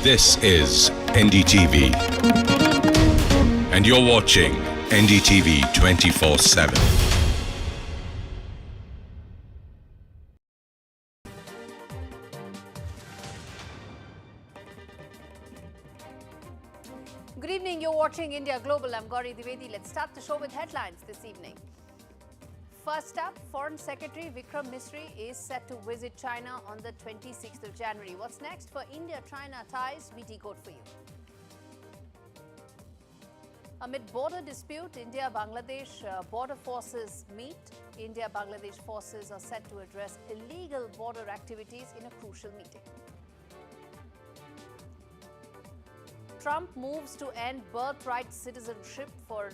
This is NDTV, and you're watching NDTV 24/7. Good evening, you're watching India Global. I'm Gaurie Dwivedi. Let's start the show with headlines this evening. First up, Foreign Secretary Vikram Misri is set to visit China on the 26th of January. What's next for India-China ties? We decode for you. Amid border dispute, India-Bangladesh border forces meet. India-Bangladesh forces are set to address illegal border activities in a crucial meeting. Trump moves to end birthright citizenship for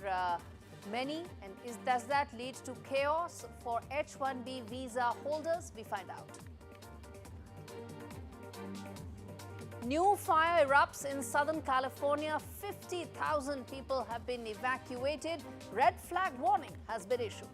many, and does that lead to chaos for H-1B visa holders? We find out. New fire erupts in Southern California. 50,000 people have been evacuated. Red flag warning has been issued.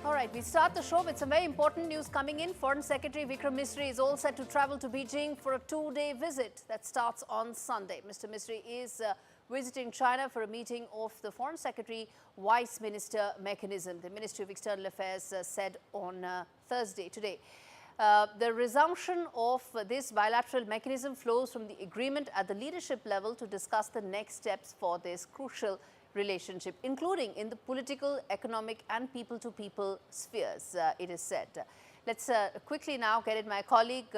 All right, we start the show with some very important news coming in. Foreign Secretary Vikram Misri is all set to travel to Beijing for a two-day visit that starts on Sunday. Mr. Misri is visiting China for a meeting of the Foreign Secretary Vice Minister mechanism, the Ministry of External Affairs said on Thursday today. The resumption of this bilateral mechanism flows from the agreement at the leadership level to discuss the next steps for this crucial relationship, including in the political, economic and people-to-people spheres, it is said. Let's quickly now get in my colleague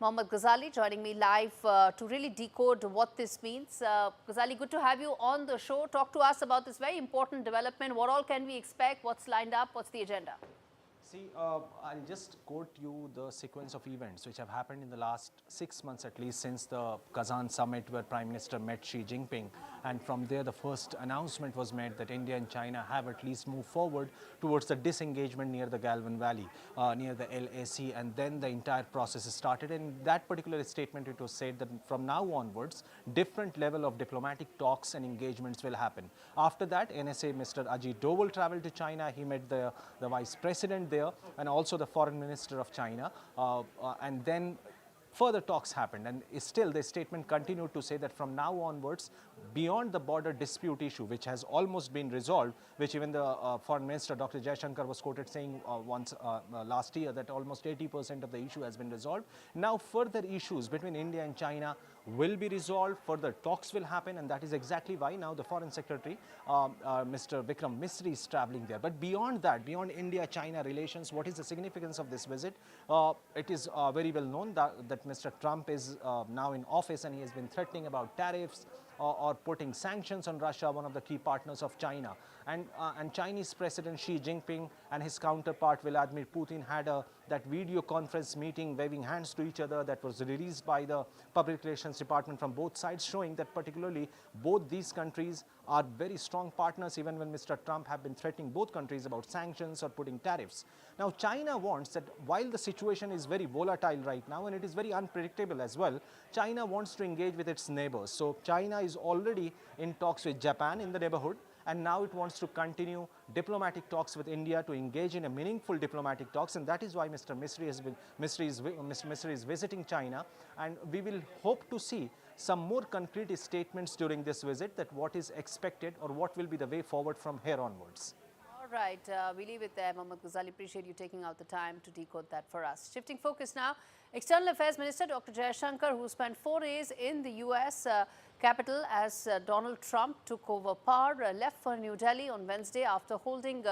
Mohammad Ghazali joining me live to really decode what this means. Ghazali, good to have you on the show. Talk to us about this very important development. What all can we expect? What's lined up? What's the agenda? See, I'll just quote you the sequence of events which have happened in the last 6 months at least since the Kazan summit where Prime Minister met Xi Jinping, and from there the first announcement was made that India and China have at least moved forward towards the disengagement near the Galvan Valley, near the LAC, and then the entire process started. In that particular statement it was said that from now onwards different level of diplomatic talks and engagements will happen. After that, NSA Mr. Ajit Doval traveled to China. He met the Vice President there and also the Foreign Minister of China, and then further talks happened, and still the statement continued to say that from now onwards, beyond the border dispute issue, which has almost been resolved, which even the Foreign Minister Dr. Jaishankar was quoted saying once last year that almost 80% of the issue has been resolved. Now further issues between India and China will be resolved, further talks will happen, and that is exactly why now the Foreign Secretary Mr. Vikram Misri is traveling there. But beyond that, beyond India-China relations, what is the significance of this visit? It is very well known that Mr. Trump is now in office and he has been threatening about tariffs or putting sanctions on Russia, one of the key partners of China. And Chinese President Xi Jinping and his counterpart Vladimir Putin had that video conference meeting, waving hands to each other, that was released by the Public Relations Department from both sides, showing that particularly both these countries are very strong partners, even when Mr. Trump have been threatening both countries about sanctions or putting tariffs. Now China wants that while the situation is very volatile right now and it is very unpredictable as well, China wants to engage with its neighbors. So China is already in talks with Japan in the neighborhood, and now it wants to continue diplomatic talks with India to engage in a meaningful diplomatic talks, and that is why Mr. Misri is visiting China, and we will hope to see some more concrete statements during this visit that what is expected or what will be the way forward from here onwards. All right, we leave it there. Mohammad Ghazali, appreciate you taking out the time to decode that for us. Shifting focus now, External Affairs Minister Dr. Jaishankar, who spent 4 days in the US capital as Donald Trump took over power, left for New Delhi on Wednesday after holding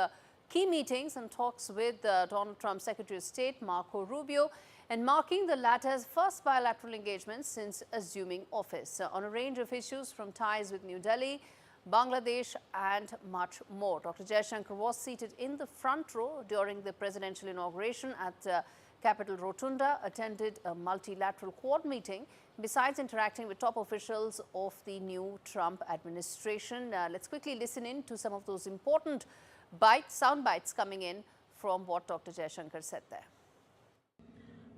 key meetings and talks with Donald Trump's Secretary of State Marco Rubio, and marking the latter's first bilateral engagement since assuming office on a range of issues from ties with New Delhi, Bangladesh and much more. Dr. Jaishankar was seated in the front row during the presidential inauguration at Capitol Rotunda, attended a multilateral Quad meeting, besides interacting with top officials of the new Trump administration. Let's quickly listen in to some of those important sound bites coming in from what Dr. Jaishankar said there.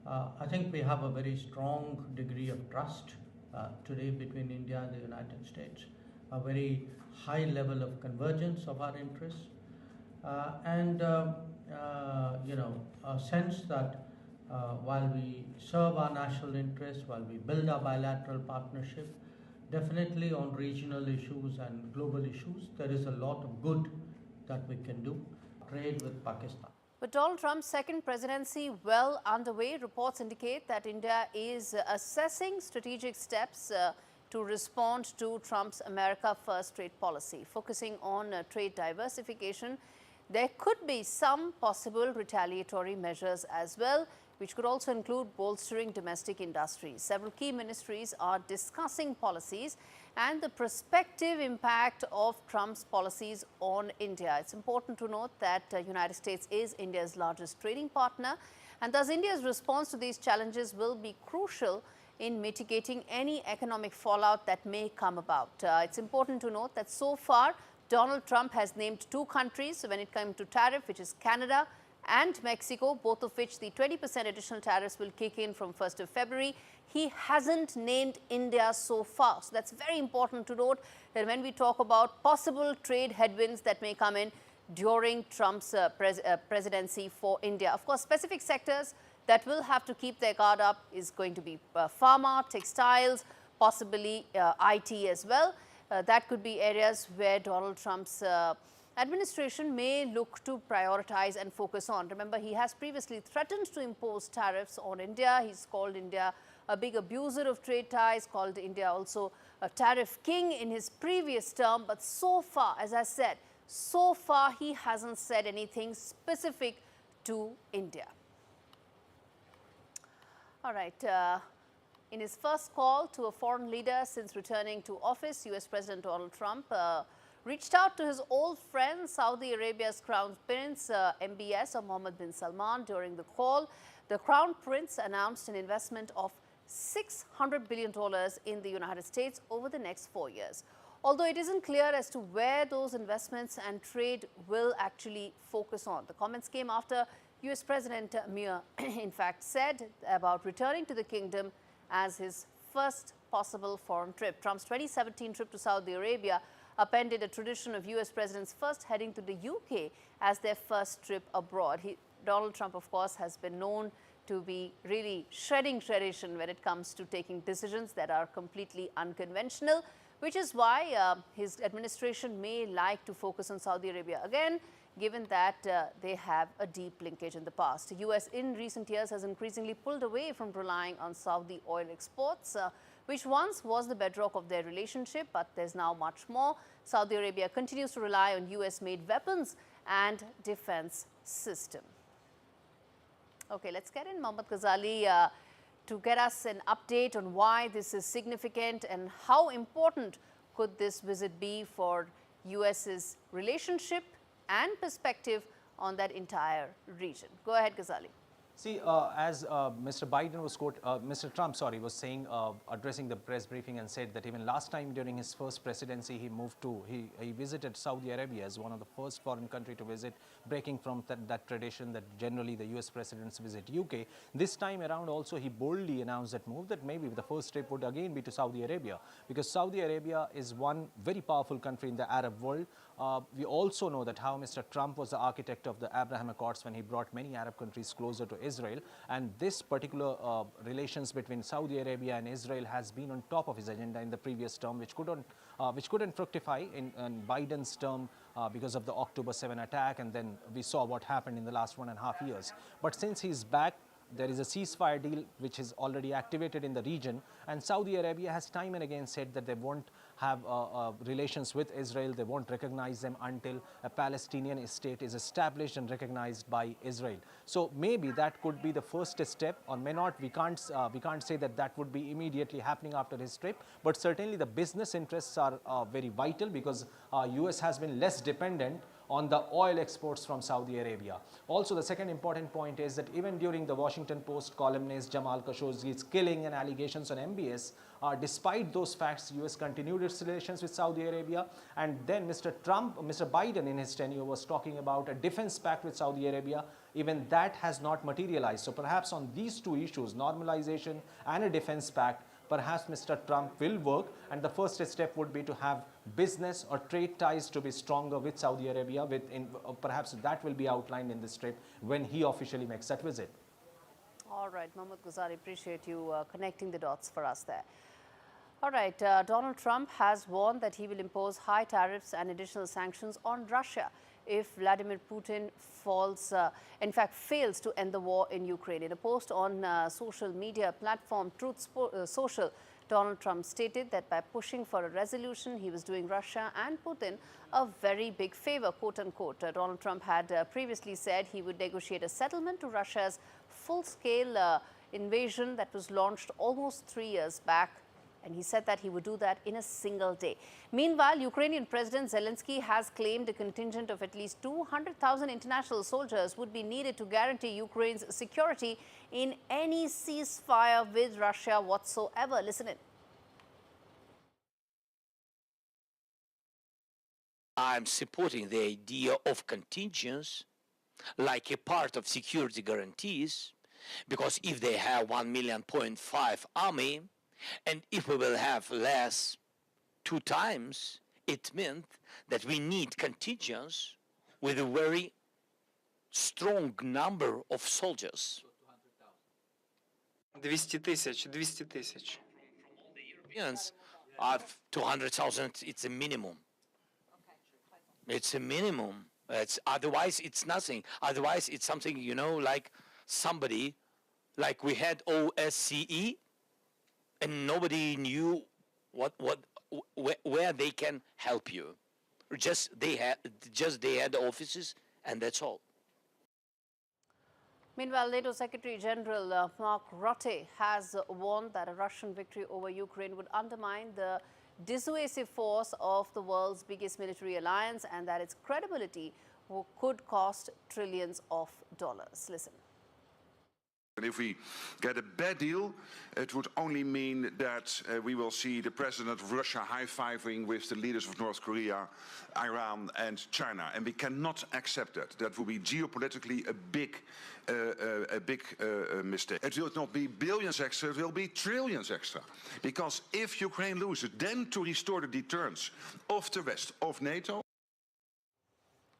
I think we have a very strong degree of trust today between India and the United States. a very high level of convergence of our interests, and a sense that while we serve our national interests, while we build our bilateral partnership, definitely on regional issues and global issues, there is a lot of good that we can do. Trade with Pakistan. With Donald Trump's second presidency well underway, reports indicate that India is assessing strategic steps to respond to Trump's America First trade policy. Focusing on trade diversification, there could be some possible retaliatory measures as well, which could also include bolstering domestic industries. Several key ministries are discussing policies and the prospective impact of Trump's policies on India. It's important to note that the United States is India's largest trading partner, and thus India's response to these challenges will be crucial in mitigating any economic fallout that may come about. It's important to note that so far, Donald Trump has named two countries when it comes to tariff, which is Canada and Mexico, both of which the 20% additional tariffs will kick in from 1st of February. He hasn't named India so far. So that's very important to note that when we talk about possible trade headwinds that may come in during Trump's presidency for India. Of course, specific sectors that will have to keep their guard up is going to be pharma, textiles, possibly IT as well. That could be areas where Donald Trump's administration may look to prioritize and focus on. Remember, he has previously threatened to impose tariffs on India. He's called India a big abuser of trade ties, called India also a tariff king in his previous term. But so far, as I said, so far he hasn't said anything specific to India. All right. In his first call to a foreign leader since returning to office, US President Donald Trump reached out to his old friend, Saudi Arabia's Crown Prince, MBS, or Mohammed bin Salman. During the call, the Crown Prince announced an investment of $600 billion in the United States over the next 4 years. Although it isn't clear as to where those investments and trade will actually focus on. The comments came after US President Mir, in fact, said about returning to the kingdom as his first possible foreign trip. Trump's 2017 trip to Saudi Arabia upended a tradition of US presidents first heading to the UK as their first trip abroad. Donald Trump, of course, has been known to be really shredding tradition when it comes to taking decisions that are completely unconventional, which is why his administration may like to focus on Saudi Arabia again, given that they have a deep linkage in the past. The US in recent years has increasingly pulled away from relying on Saudi oil exports, which once was the bedrock of their relationship, but there's now much more. Saudi Arabia continues to rely on US-made weapons and defense system. Okay, let's get in Mohammad Ghazali to get us an update on why this is significant and how important could this visit be for US's relationship and perspective on that entire region. Go ahead, Ghazali. See, as Mr. Trump, was saying, addressing the press briefing, and said that even last time during his first presidency, he visited Saudi Arabia as one of the first foreign country to visit, breaking from that tradition that generally the US presidents visit UK. This time around also, he boldly announced that move that maybe the first trip would again be to Saudi Arabia, because Saudi Arabia is one very powerful country in the Arab world. We also know that how Mr. Trump was the architect of the Abraham Accords when he brought many Arab countries closer to Israel, and this particular relations between Saudi Arabia and Israel has been on top of his agenda in the previous term, which couldn't fructify in Biden's term because of the October 7 attack, and then we saw what happened in the last 1.5 years. But since he's back, there is a ceasefire deal which is already activated in the region, and Saudi Arabia has time and again said that they won't have relations with Israel, they won't recognize them until a Palestinian state is established and recognized by Israel. So maybe that could be the first step, or may not. We can't say that would be immediately happening after his trip, but certainly the business interests are very vital, because US has been less dependent on the oil exports from Saudi Arabia. Also, the second important point is that even during the Washington Post columnist Jamal Khashoggi's killing and allegations on MBS, despite those facts, US continued its relations with Saudi Arabia. And then Mr. Biden in his tenure was talking about a defense pact with Saudi Arabia. Even that has not materialized. So perhaps on these two issues, normalization and a defense pact, perhaps Mr. Trump will work, and the first step would be to have business or trade ties to be stronger with Saudi Arabia. Perhaps that will be outlined in this trip when he officially makes that visit. All right, Mohammad Ghazali, appreciate you connecting the dots for us there. All right, Donald Trump has warned that he will impose high tariffs and additional sanctions on Russia if Vladimir Putin fails to end the war in Ukraine. In a post on social media platform Truth Social, Donald Trump stated that by pushing for a resolution, he was doing Russia and Putin a very big favor, quote unquote. Donald Trump had previously said he would negotiate a settlement to Russia's full-scale invasion that was launched almost 3 years back. And he said that he would do that in a single day. Meanwhile, Ukrainian President Zelensky has claimed a contingent of at least 200,000 international soldiers would be needed to guarantee Ukraine's security in any ceasefire with Russia whatsoever. Listen in. I'm supporting the idea of contingents like a part of security guarantees, because if they have 1.5 million army, and if we will have less 2 times, it meant that we need contingents with a very strong number of soldiers. 200,000. Europeans have 200,000, it's a minimum. It's a minimum. Otherwise, it's nothing. Otherwise, it's something, you know, like somebody, like we had OSCE, and nobody knew where they can help you. They had offices, and that's all. Meanwhile, NATO Secretary General Mark Rutte has warned that a Russian victory over Ukraine would undermine the dissuasive force of the world's biggest military alliance and that its credibility could cost trillions of dollars. Listen. And if we get a bad deal, it would only mean that we will see the president of Russia high-fiving with the leaders of North Korea, Iran and China. And we cannot accept that. That will be geopolitically a big mistake. It will not be billions extra, it will be trillions extra. Because if Ukraine loses, then to restore the deterrence of the West, of NATO.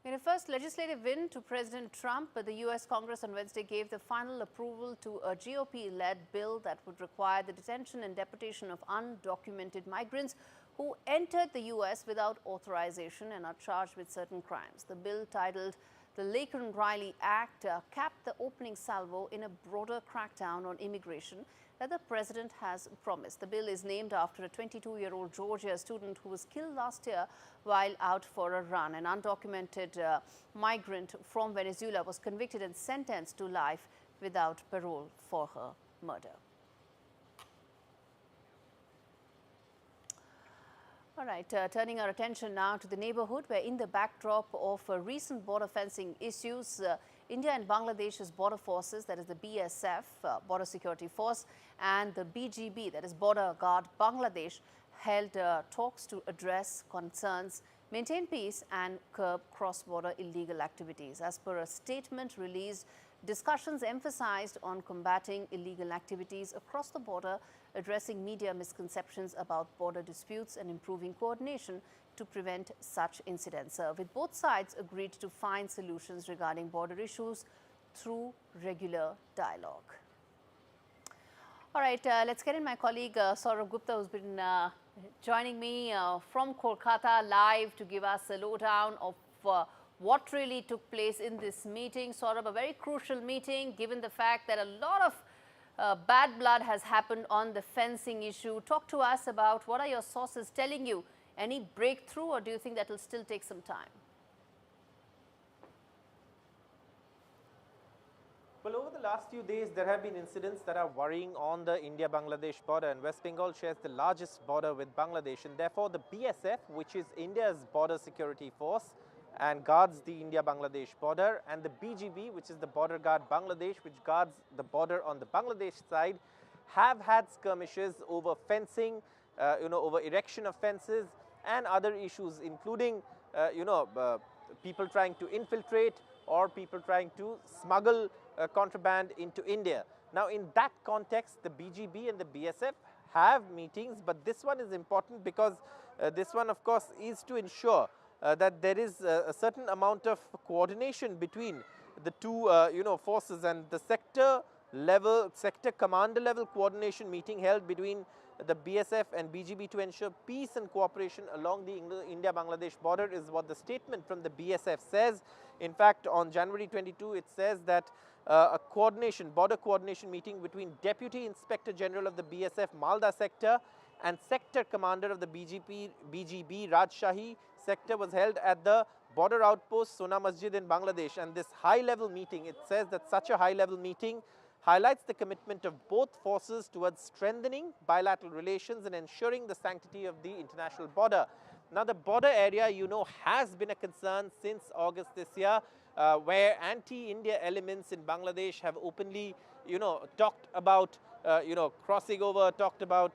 In a first legislative win to President Trump, the U.S. Congress on Wednesday gave the final approval to a GOP-led bill that would require the detention and deportation of undocumented migrants who entered the U.S. without authorization and are charged with certain crimes. The bill, titled the Laken-Riley Act, capped the opening salvo in a broader crackdown on immigration that the president has promised. The bill is named after a 22-year-old Georgia student who was killed last year while out for a run. An undocumented migrant from Venezuela was convicted and sentenced to life without parole for her murder. All right, turning our attention now to the neighborhood, where in the backdrop of recent border fencing issues, India and Bangladesh's border forces, that is the BSF, Border Security Force, and the BGB, that is Border Guard Bangladesh, held talks to address concerns, maintain peace and curb cross-border illegal activities. As per a statement released, discussions emphasized on combating illegal activities across the border, addressing media misconceptions about border disputes and improving coordination to prevent such incidents, with both sides agreed to find solutions regarding border issues through regular dialogue. All right, let's get in my colleague Saurabh Gupta, who's been joining me from Kolkata live to give us a lowdown of what really took place in this meeting. Saurabh, a very crucial meeting given the fact that a lot of bad blood has happened on the fencing issue. Talk to us about what are your sources telling you. Any breakthrough, or do you think that will still take some time? Well, over the last few days, there have been incidents that are worrying on the India-Bangladesh border, and West Bengal shares the largest border with Bangladesh, and therefore the BSF, which is India's border security force and guards the India-Bangladesh border, and the BGB, which is the Border Guard Bangladesh, which guards the border on the Bangladesh side, have had skirmishes over fencing, over erection of fences and other issues, including, people trying to infiltrate or people trying to smuggle contraband into India. Now, in that context, the BGB and the BSF have meetings, but this one is important because this one, of course, is to ensure that there is a certain amount of coordination between the two forces, and the sector commander level coordination meeting held between the BSF and BGB to ensure peace and cooperation along the India-Bangladesh border is what the statement from the BSF says. In fact, on January 22, it says that a border coordination meeting between Deputy Inspector General of the BSF Malda sector and Sector Commander of the BGB Rajshahi sector was held at the border outpost Sona Masjid in Bangladesh. And this high-level meeting, it says that such a high-level meeting highlights the commitment of both forces towards strengthening bilateral relations and ensuring the sanctity of the international border. Now, the border area, has been a concern since August this year, where anti-India elements in Bangladesh have openly, talked about, crossing over, talked about,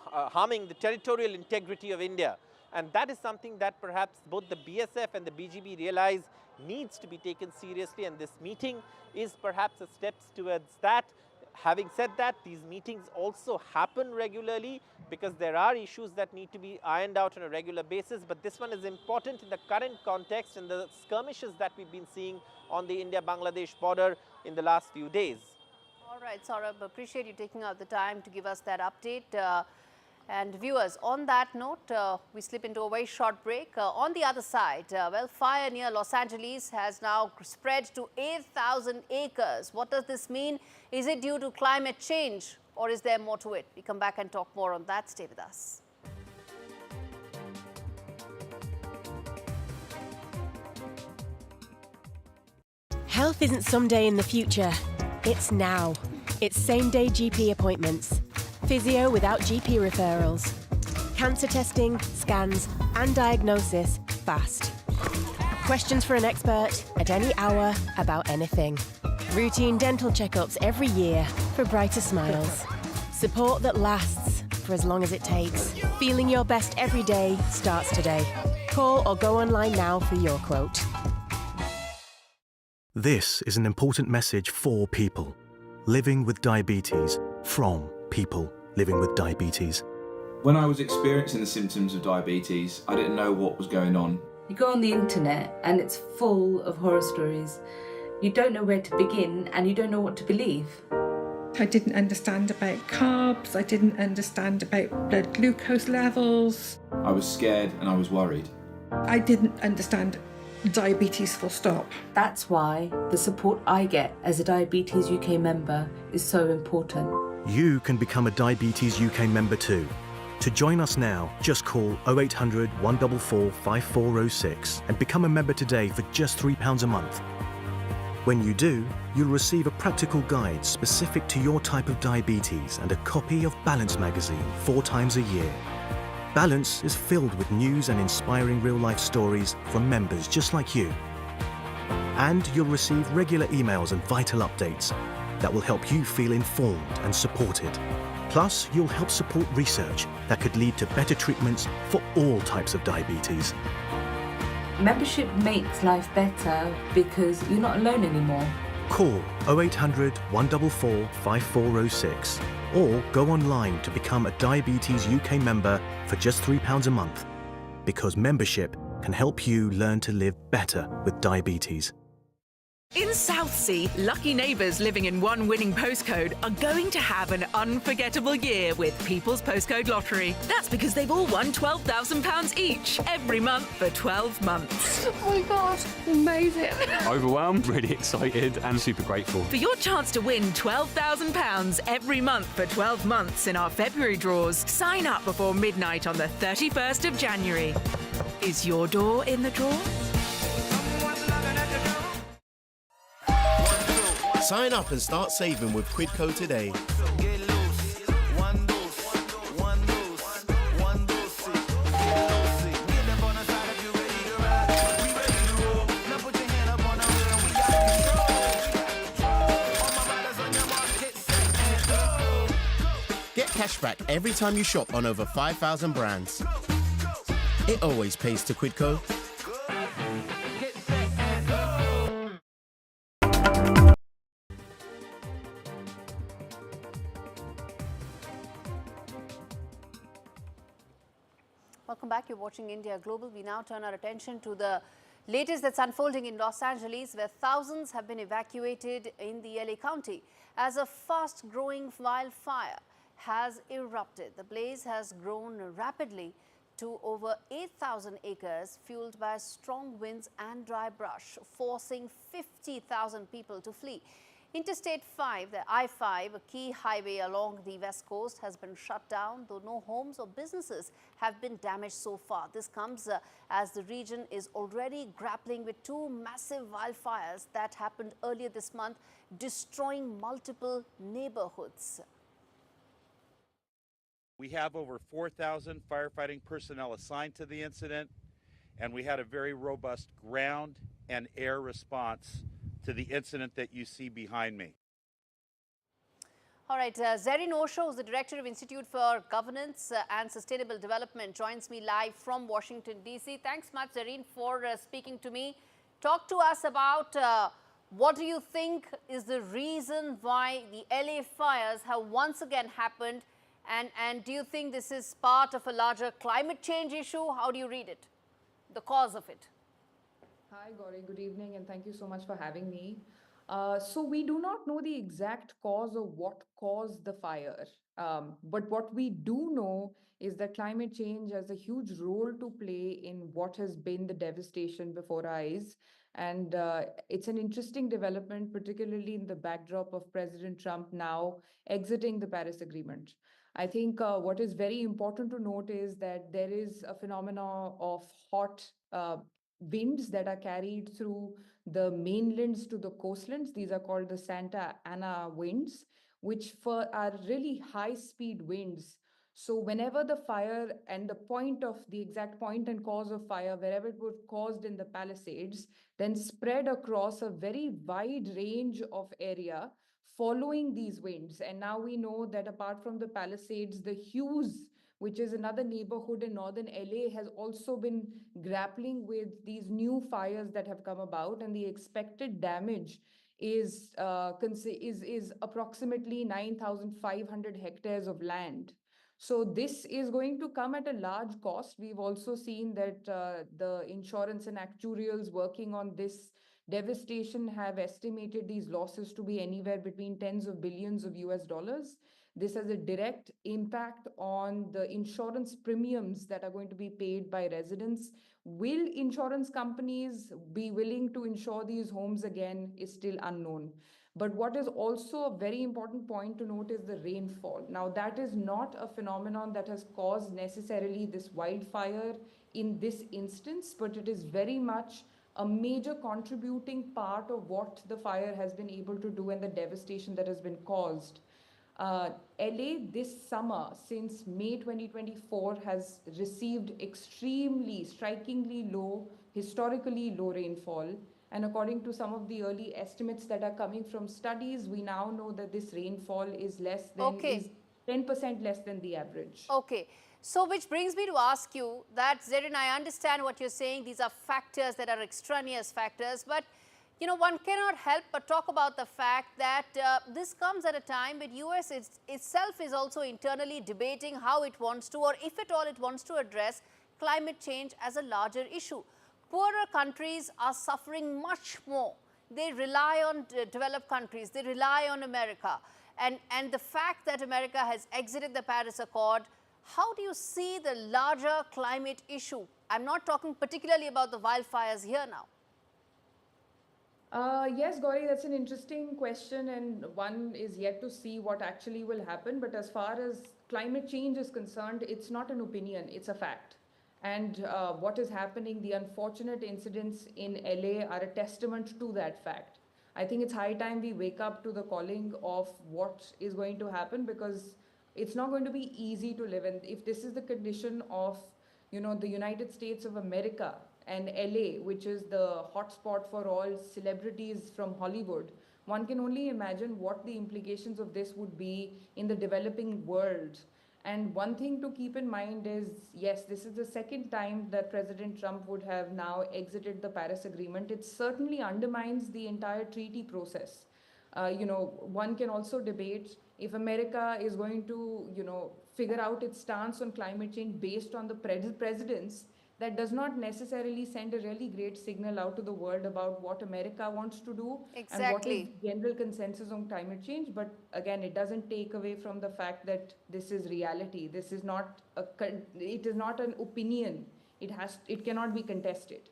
harming the territorial integrity of India. And that is something that perhaps both the BSF and the BGB realize needs to be taken seriously, and this meeting is perhaps a step towards that. Having said that, these meetings also happen regularly because there are issues that need to be ironed out on a regular basis, but this one is important in the current context and the skirmishes that we've been seeing on the India-Bangladesh border in the last few days. All right, Saurabh, appreciate you taking out the time to give us that update. And viewers, on that note, we slip into a very short break. On the other side, fire near Los Angeles has now spread to 8,000 acres. What does this mean? Is it due to climate change, or is there more to it? We come back and talk more on that. Stay with us. Health isn't someday in the future. It's now. It's same-day GP appointments. Physio without GP referrals. Cancer testing, scans and diagnosis fast. Questions for an expert at any hour about anything. Routine dental checkups every year for brighter smiles. Support that lasts for as long as it takes. Feeling your best every day starts today. Call or go online now for your quote. This is an important message for people living with diabetes from people living with diabetes. When I was experiencing the symptoms of diabetes, I didn't know what was going on. You go on the internet and it's full of horror stories. You don't know where to begin and you don't know what to believe. I didn't understand about carbs, I didn't understand about blood glucose levels. I was scared and I was worried. I didn't understand diabetes full stop. That's why the support I get as a Diabetes UK member is so important. You can become a Diabetes UK member too. To join us now, just call 0800 144 5406 and become a member today for just £3 a month. When you do, you'll receive a practical guide specific to your type of diabetes and a copy of Balance magazine 4 times a year. Balance is filled with news and inspiring real-life stories from members just like you. And you'll receive regular emails and vital updates that will help you feel informed and supported. Plus, you'll help support research that could lead to better treatments for all types of diabetes. Membership makes life better because you're not alone anymore. Call 0800 144 5406 or go online to become a Diabetes UK member for just £3 a month, because membership can help you learn to live better with diabetes. In Southsea, lucky neighbours living in one winning postcode are going to have an unforgettable year with People's Postcode Lottery. That's because they've all won £12,000 each, every month for 12 months. Oh my God, amazing. Overwhelmed, really excited and super grateful. For your chance to win £12,000 every month for 12 months in our February draws, sign up before midnight on the 31st of January. Is your door in the draw? Sign up and start saving with Quidco today. Get cashback every time you shop on over 5,000 brands. It always pays to Quidco. Welcome back. You're watching India Global. We now turn our attention to the latest that's unfolding in Los Angeles, where thousands have been evacuated in the LA County as a fast-growing wildfire has erupted. The blaze has grown rapidly to over 8,000 acres, fueled by strong winds and dry brush, forcing 50,000 people to flee. Interstate 5, the I-5, a key highway along the west coast, has been shut down, though no homes or businesses have been damaged so far. This comes as the region is already grappling with two massive wildfires that happened earlier this month, destroying multiple neighborhoods. We have over 4,000 firefighting personnel assigned to the incident, and we had a very robust ground and air response to the incident that you see behind me. All right, Zareen Osho, who's the Director of Institute for Governance and Sustainable Development, joins me live from Washington, D.C. Thanks much, Zareen, for speaking to me. Talk to us about what do you think is the reason why the LA fires have once again happened, and do you think this is part of a larger climate change issue? How do you read it, the cause of it? Hi, Gaurie. Good evening, and thank you so much for having me. So we do not know the exact cause of what caused the fire. But what we do know is that climate change has a huge role to play in what has been the devastation before our eyes. And it's an interesting development, particularly in the backdrop of President Trump now exiting the Paris Agreement. I think what is very important to note is that there is a phenomenon of hot winds that are carried through the mainlands to the coastlands. These are called the Santa Ana winds, which are really high-speed winds. So whenever the fire and the exact point and cause of fire, wherever it was caused in the Palisades, then spread across a very wide range of area following these winds. And now we know that apart from the Palisades, the Hughes, which is another neighborhood in northern LA, has also been grappling with these new fires that have come about, and the expected damage is approximately 9,500 hectares of land. So this is going to come at a large cost. We've also seen that the insurance and actuarials working on this devastation have estimated these losses to be anywhere between tens of billions of US dollars. This has a direct impact on the insurance premiums that are going to be paid by residents. Will insurance companies be willing to insure these homes again is still unknown. But what is also a very important point to note is the rainfall. Now, that is not a phenomenon that has caused necessarily this wildfire in this instance, but it is very much a major contributing part of what the fire has been able to do and the devastation that has been caused. LA this summer, since May 2024, has received extremely, strikingly low, historically low rainfall. And according to some of the early estimates that are coming from studies, we now know that this rainfall is less than, is 10% less than the average. Okay. So which brings me to ask you that, Zareen, I understand what you're saying. These are factors that are extraneous factors, but you know, one cannot help but talk about the fact that this comes at a time when US itself is also internally debating how it wants to, or if at all it wants to, address climate change as a larger issue. Poorer countries are suffering much more. They rely on developed countries. They rely on America. And the fact that America has exited the Paris Accord, how do you see the larger climate issue? I'm not talking particularly about the wildfires here now. Yes, Gaurie, that's an interesting question, and one is yet to see what actually will happen. But as far as climate change is concerned, it's not an opinion, it's a fact. And what is happening, the unfortunate incidents in LA are a testament to that fact. I think it's high time we wake up to the calling of what is going to happen, because it's not going to be easy to live in. If this is the condition of, you know, the United States of America and LA, which is the hotspot for all celebrities from Hollywood, one can only imagine what the implications of this would be in the developing world. And one thing to keep in mind is, yes, this is the second time that President Trump would have now exited the Paris Agreement. It certainly undermines the entire treaty process. You know, one can also debate if America is going to, you know, figure out its stance on climate change based on the presidents, that does not necessarily send a really great signal out to the world about what America wants to do and what is general consensus on climate change. But again, it doesn't take away from the fact that this is reality. This is not it is not an opinion. It cannot be contested.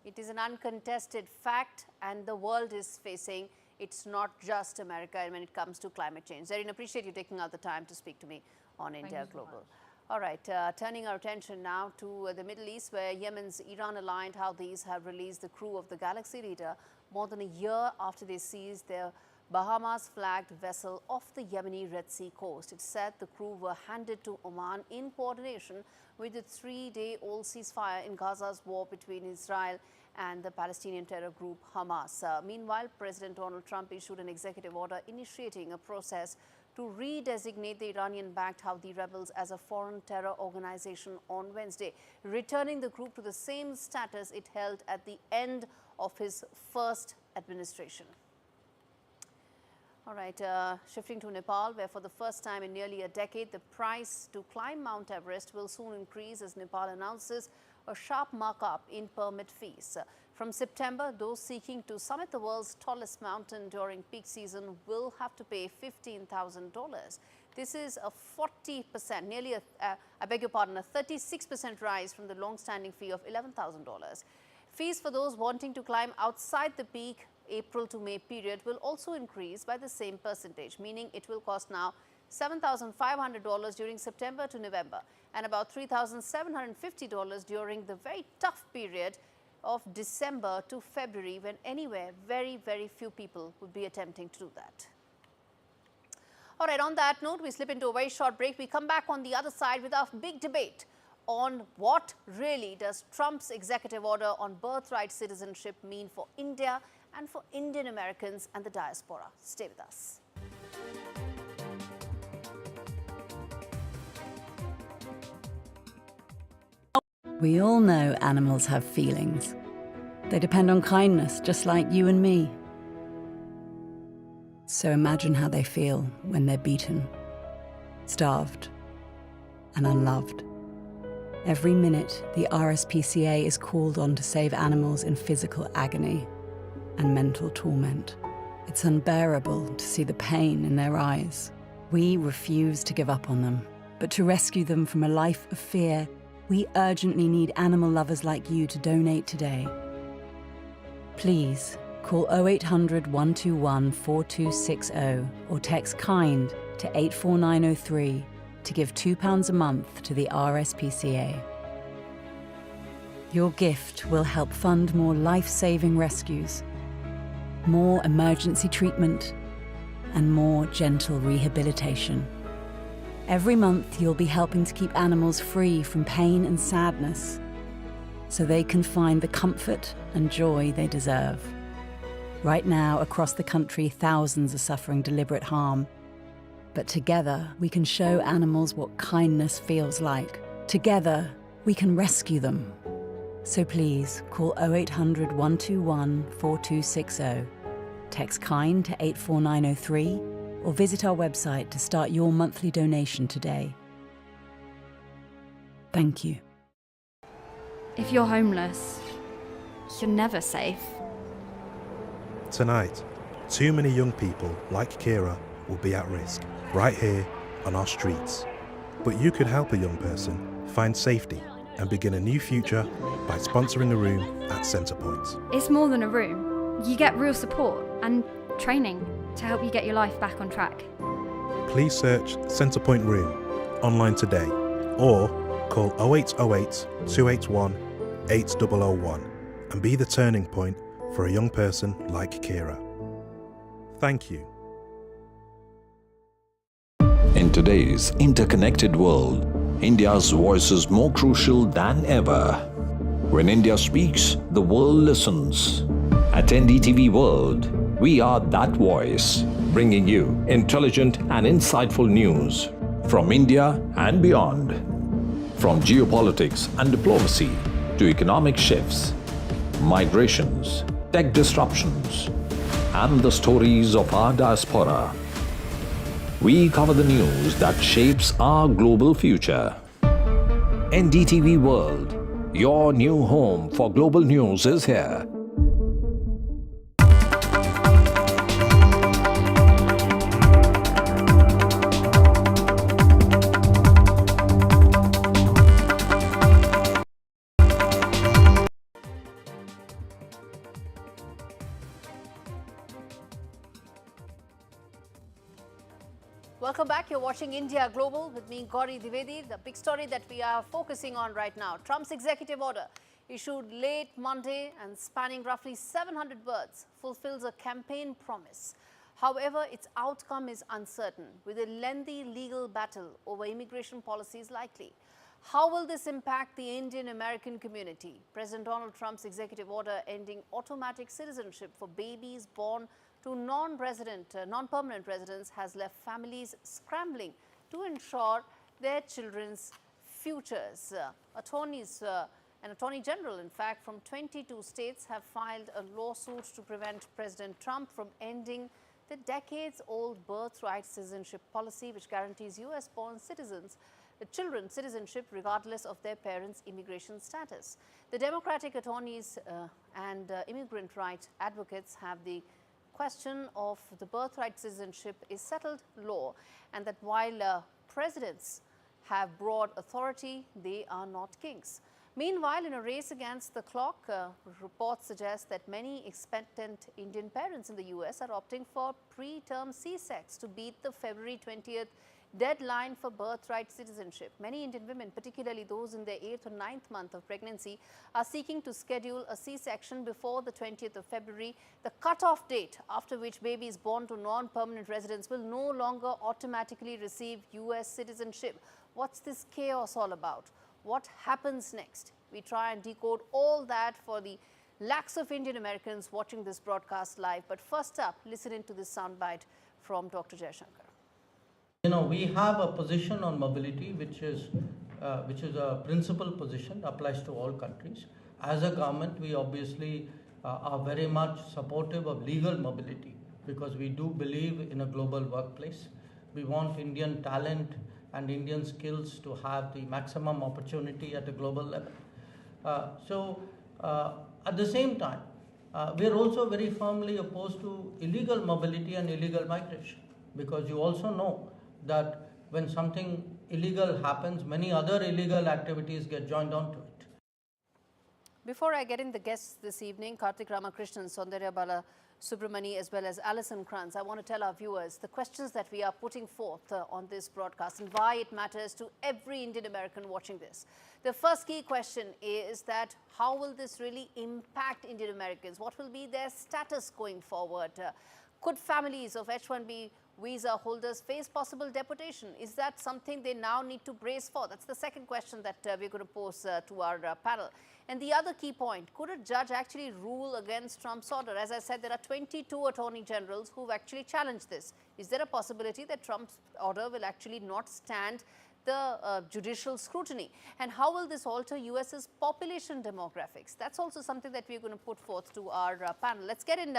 It is an uncontested fact, and the world is facing. It's not just America when it comes to climate change. Zareen, appreciate you taking out the time to speak to me on India Global. All right, turning our attention now to the Middle East, where Yemen's Iran-aligned Houthis have released the crew of the Galaxy Reader more than a year after they seized their Bahamas-flagged vessel off the Yemeni Red Sea coast. It said the crew were handed to Oman in coordination with the 3-day-old ceasefire in Gaza's war between Israel and the Palestinian terror group Hamas. Meanwhile, President Donald Trump issued an executive order initiating a process to redesignate the Iranian-backed Houthi rebels as a foreign terror organization on Wednesday, returning the group to the same status it held at the end of his first administration. All right, shifting to Nepal, where for the first time in nearly a decade, the price to climb Mount Everest will soon increase as Nepal announces a sharp markup in permit fees. From September, those seeking to summit the world's tallest mountain during peak season will have to pay $15,000. This is a 40%, nearly a 36% rise from the long-standing fee of $11,000. Fees for those wanting to climb outside the peak April to May period will also increase by the same percentage, meaning it will cost now $7,500 during September to November and about $3,750 during the very tough period of December to February, when anywhere very, very few people would be attempting to do that. All right, on that note, we slip into a very short break. We come back on the other side with our big debate on what really does Trump's executive order on birthright citizenship mean for India and for Indian Americans and the diaspora. Stay with us. We all know animals have feelings. They depend on kindness, just like you and me. So imagine how they feel when they're beaten, starved, and unloved. Every minute, the RSPCA is called on to save animals in physical agony and mental torment. It's unbearable to see the pain in their eyes. We refuse to give up on them, but to rescue them from a life of fear, we urgently need animal lovers like you to donate today. Please call 0800 121 4260 or text KIND to 84903 to give £2 a month to the RSPCA. Your gift will help fund more life-saving rescues, more emergency treatment, and more gentle rehabilitation. Every month, you'll be helping to keep animals free from pain and sadness, so they can find the comfort and joy they deserve. Right now, across the country, thousands are suffering deliberate harm. But together, we can show animals what kindness feels like. Together, we can rescue them. So please, call 0800 121 4260, text KIND to 84903, or visit our website to start your monthly donation today. Thank you. If you're homeless, you're never safe. Tonight, too many young people like Kira will be at risk, right here on our streets. But you could help a young person find safety and begin a new future by sponsoring a room at Centrepoint. It's more than a room. You get real support and training to help you get your life back on track. Please search Centrepoint Room online today or call 0808 281 8001 and be the turning point for a young person like Kira. Thank you. In today's interconnected world, India's voice is more crucial than ever. When India speaks, the world listens. At NDTV World, we are that voice, bringing you intelligent and insightful news from India and beyond. From geopolitics and diplomacy to economic shifts, migrations, tech disruptions, and the stories of our diaspora. We cover the news that shapes our global future. NDTV World, your new home for global news, is here. Welcome back. You're watching India Global with me, Gaurie Dwivedi. The big story that we are focusing on right now, Trump's executive order issued late Monday and spanning roughly 700 words fulfills a campaign promise. However, its outcome is uncertain, with a lengthy legal battle over immigration policies likely. How will this impact the Indian-American community? President Donald Trump's executive order ending automatic citizenship for babies born to non-permanent residents has left families scrambling to ensure their children's futures. An attorney general, in fact, from 22 states have filed a lawsuit to prevent President Trump from ending the decades-old birthright citizenship policy, which guarantees US-born children citizenship regardless of their parents' immigration status. The Democratic attorneys and immigrant rights advocates have the question of the birthright citizenship is settled law, and that while presidents have broad authority, they are not kings. Meanwhile, in a race against the clock, reports suggest that many expectant Indian parents in the US are opting for preterm C-sex to beat the February 20th deadline for birthright citizenship. Many Indian women, particularly those in their 8th or 9th month of pregnancy, are seeking to schedule a C-section before the 20th of February, the cutoff date after which babies born to non-permanent residents will no longer automatically receive US citizenship. What's this chaos all about? What happens next? We try and decode all that for the lakhs of Indian Americans watching this broadcast live. But first up, listen into this soundbite from Dr. Jaishankar. You know, we have a position on mobility which is a principal position, applies to all countries. As a government, we obviously are very much supportive of legal mobility because we do believe in a global workplace. We want Indian talent and Indian skills to have the maximum opportunity at a global level. At the same time, we are also very firmly opposed to illegal mobility and illegal migration, because you also know that when something illegal happens, many other illegal activities get joined onto it. Before I get in the guests this evening, Karthik Ramakrishnan, Soundarya Balasubramani, as well as Alison Kranz, I want to tell our viewers the questions that we are putting forth on this broadcast and why it matters to every Indian American watching this. The first key question is that how will this really impact Indian Americans? What will be their status going forward? Could families of H-1B visa holders face possible deportation? Is that something they now need to brace for? That's the second question that we're going to pose to our panel. And the other key point, could a judge actually rule against Trump's order? As I said, there are 22 attorney generals who've actually challenged this. Is there a possibility that Trump's order will actually not stand the judicial scrutiny? And how will this alter US's population demographics? That's also something that we're going to put forth to our panel. Let's get in,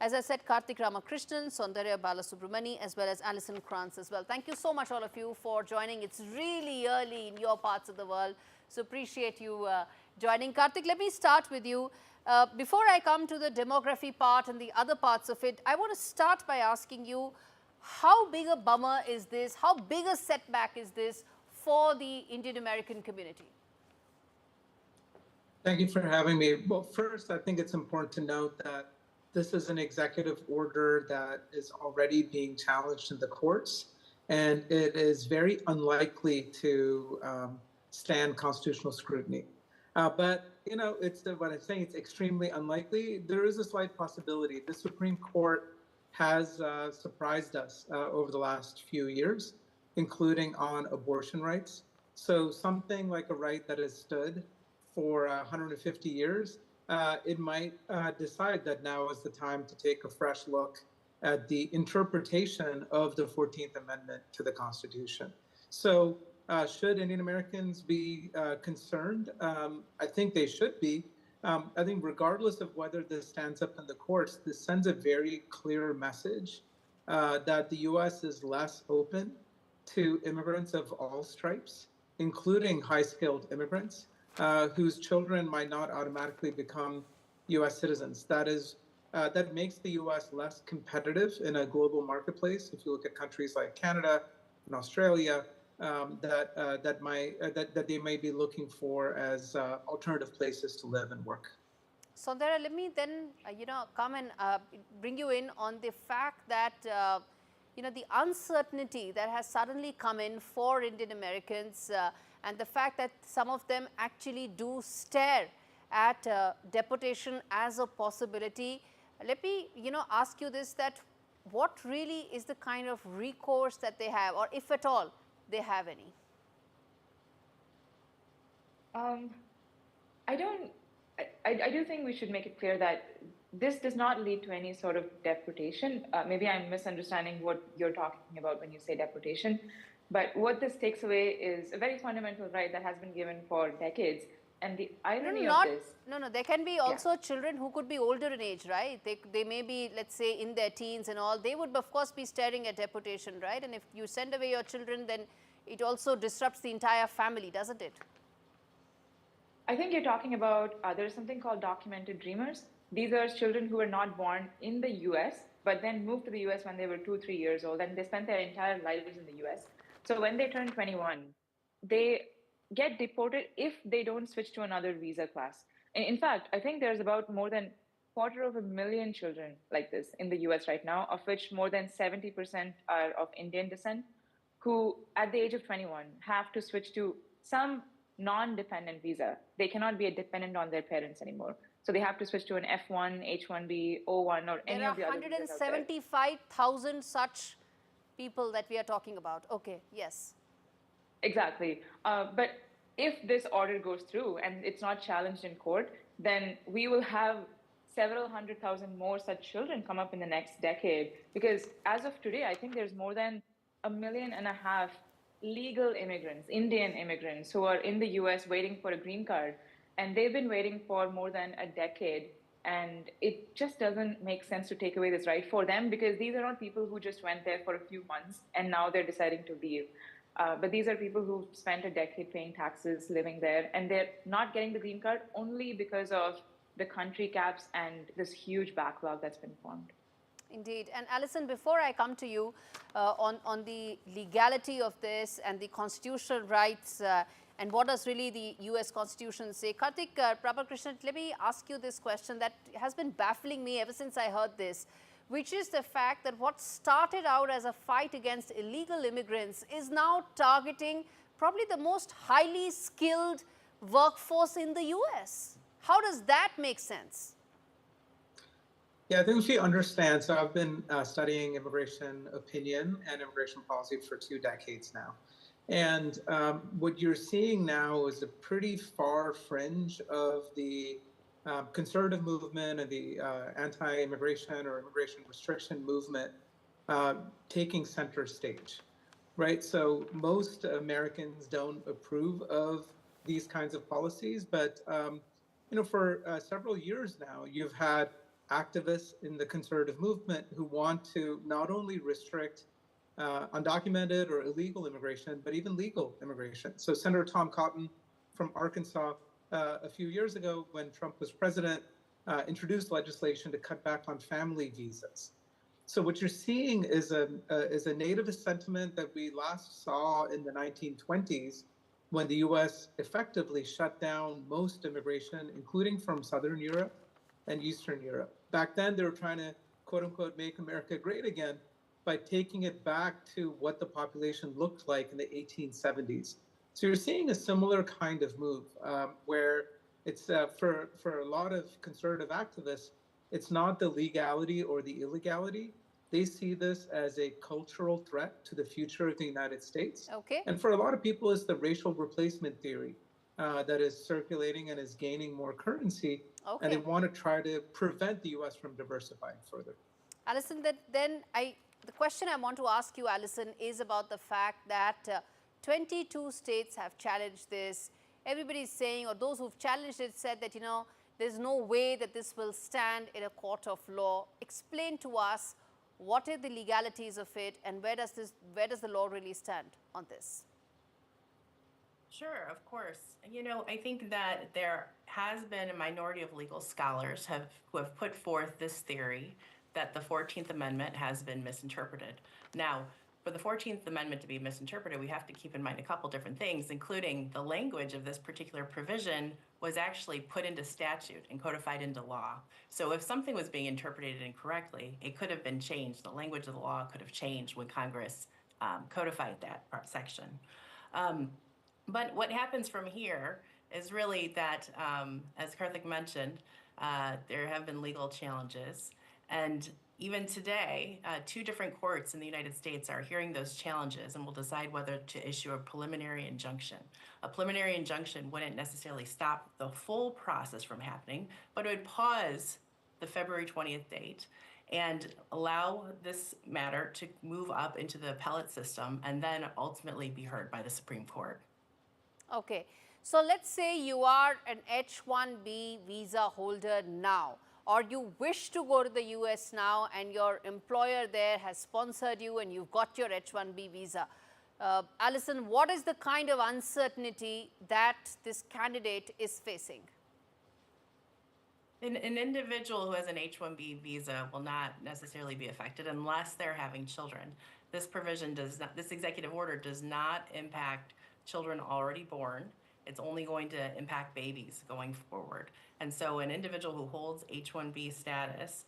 as I said, Karthik Ramakrishnan, Soundarya Balasubramani, as well as Alison Kranz as well. Thank you so much, all of you, for joining. It's really early in your parts of the world, so appreciate you joining. Karthik, let me start with you. Before I come to the demography part and the other parts of it, I want to start by asking you, how big a bummer is this? How big a setback is this for the Indian American community? Thank you for having me. Well, first, I think it's important to note that this is an executive order that is already being challenged in the courts, and it is very unlikely to stand constitutional scrutiny. But, you know, what I'm saying, it's extremely unlikely. There is a slight possibility. The Supreme Court has surprised us over the last few years, including on abortion rights. So something like a right that has stood for 150 years, it might decide that now is the time to take a fresh look at the interpretation of the 14th Amendment to the Constitution. So should Indian Americans be concerned? I think they should be. I think regardless of whether this stands up in the courts, this sends a very clear message that the U.S. is less open to immigrants of all stripes, including high-skilled immigrants whose children might not automatically become U.S. citizens. That makes the U.S. less competitive in a global marketplace. If you look at countries like Canada and Australia, that they may be looking for as alternative places to live and work. Sondara, let me then, come and bring you in on the fact that, the uncertainty that has suddenly come in for Indian Americans and the fact that some of them actually do stare at deportation as a possibility. Let me, ask you this, that what really is the kind of recourse that they have, or if at all they have any? I do think we should make it clear that this does not lead to any sort of deportation. Maybe I'm misunderstanding what you're talking about when you say deportation. But what this takes away is a very fundamental right that has been given for decades. And the irony of this... No, there can be also children who could be older in age, right? They may be, let's say, in their teens and all. They would, of course, be staring at deportation, right? And if you send away your children, then it also disrupts the entire family, doesn't it? I think you're talking about, there's something called documented dreamers. These are children who were not born in the US, but then moved to the US when they were 2-3 years old, and they spent their entire lives in the US. So when they turn 21, they get deported if they don't switch to another visa class. In fact, I think there's about more than 250,000 children like this in the US right now, of which more than 70% are of Indian descent, who at the age of 21 have to switch to some non-dependent visa. They cannot be a dependent on their parents anymore. So they have to switch to an F1, H1B, O1, or any of the other visas out there. There are 175,000 such people that we are talking about. Okay, yes. Exactly. But if this order goes through and it's not challenged in court, then we will have several 100,000 more such children come up in the next decade. Because as of today, I think there's more than 1.5 million legal immigrants, Indian immigrants, who are in the US waiting for a green card. And they've been waiting for more than a decade. And it just doesn't make sense to take away this right for them, because these are not people who just went there for a few months and now they're deciding to leave. But these are people who spent a decade paying taxes, living there, and they're not getting the green card only because of the country caps and this huge backlog that's been formed. Indeed. And Alison, before I come to you on the legality of this and the constitutional rights and what does really the US Constitution say, Karthik Prabhakrishnan, let me ask you this question that has been baffling me ever since I heard this, which is the fact that what started out as a fight against illegal immigrants is now targeting probably the most highly skilled workforce in the US. How does that make sense? Yeah, I think we understand. So I've been studying immigration opinion and immigration policy for 2 decades now. And what you're seeing now is a pretty far fringe of the conservative movement and the anti-immigration or immigration restriction movement taking center stage, right? So most Americans don't approve of these kinds of policies, but for several years now, you've had activists in the conservative movement who want to not only restrict undocumented or illegal immigration, but even legal immigration. So Senator Tom Cotton from Arkansas a few years ago, when Trump was president, introduced legislation to cut back on family visas. So what you're seeing is a nativist sentiment that we last saw in the 1920s, when the U.S. effectively shut down most immigration, including from Southern Europe and Eastern Europe. Back then, they were trying to, quote unquote, make America great again by taking it back to what the population looked like in the 1870s. So you're seeing a similar kind of move where it's for a lot of conservative activists, it's not the legality or the illegality. They see this as a cultural threat to the future of the United States. Okay. And for a lot of people, it's the racial replacement theory that is circulating and is gaining more currency. Okay. And they want to try to prevent the U.S. from diversifying further. Alison, the question I want to ask you, Alison, is about the fact that 22 states have challenged this. Everybody is saying, or those who've challenged it said that, there's no way that this will stand in a court of law. Explain to us What are the legalities of it, and where does the law really stand on this? Sure, of course. You know, I think that there has been a minority of legal scholars who have put forth this theory that the 14th Amendment has been misinterpreted. Now, for the 14th Amendment to be misinterpreted, we have to keep in mind a couple different things, including the language of this particular provision was actually put into statute and codified into law. So if something was being interpreted incorrectly, it could have been changed. The language of the law could have changed when Congress codified that section. But what happens from here is really that, as Karthik mentioned, there have been legal challenges. And even today, 2 different courts in the United States are hearing those challenges and will decide whether to issue a preliminary injunction. A preliminary injunction wouldn't necessarily stop the full process from happening, but it would pause the February 20th date and allow this matter to move up into the appellate system and then ultimately be heard by the Supreme Court. Okay, so let's say you are an H-1B visa holder now, or you wish to go to the US now and your employer there has sponsored you and you've got your H-1B visa. Alison, what is the kind of uncertainty that this candidate is facing? An individual who has an H-1B visa will not necessarily be affected unless they're having children. This provision does not, this executive order does not impact children already born. It's only going to impact babies going forward. And so an individual who holds H-1B status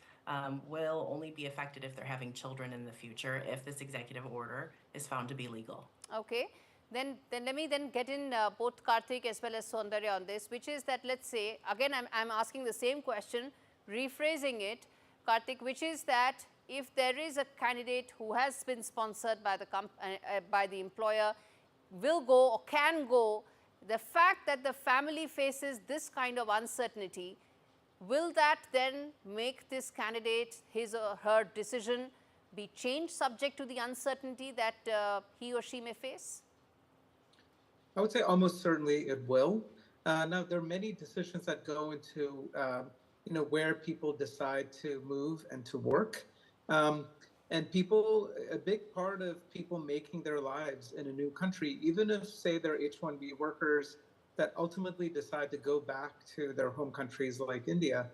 will only be affected if they're having children in the future, if this executive order is found to be legal. Okay, then let me then get in both Karthik as well as Saundarya on this, which is that, let's say, again I'm asking the same question, rephrasing it, Karthik, which is that if there is a candidate who has been sponsored by the employer, will go or can go, the fact that the family faces this kind of uncertainty, will that then make this candidate, his or her decision be changed subject to the uncertainty that he or she may face? I would say almost certainly it will. Now, there are many decisions that go into where people decide to move and to work. And people, a big part of people making their lives in a new country, even if, say, they're H-1B workers that ultimately decide to go back to their home countries like India,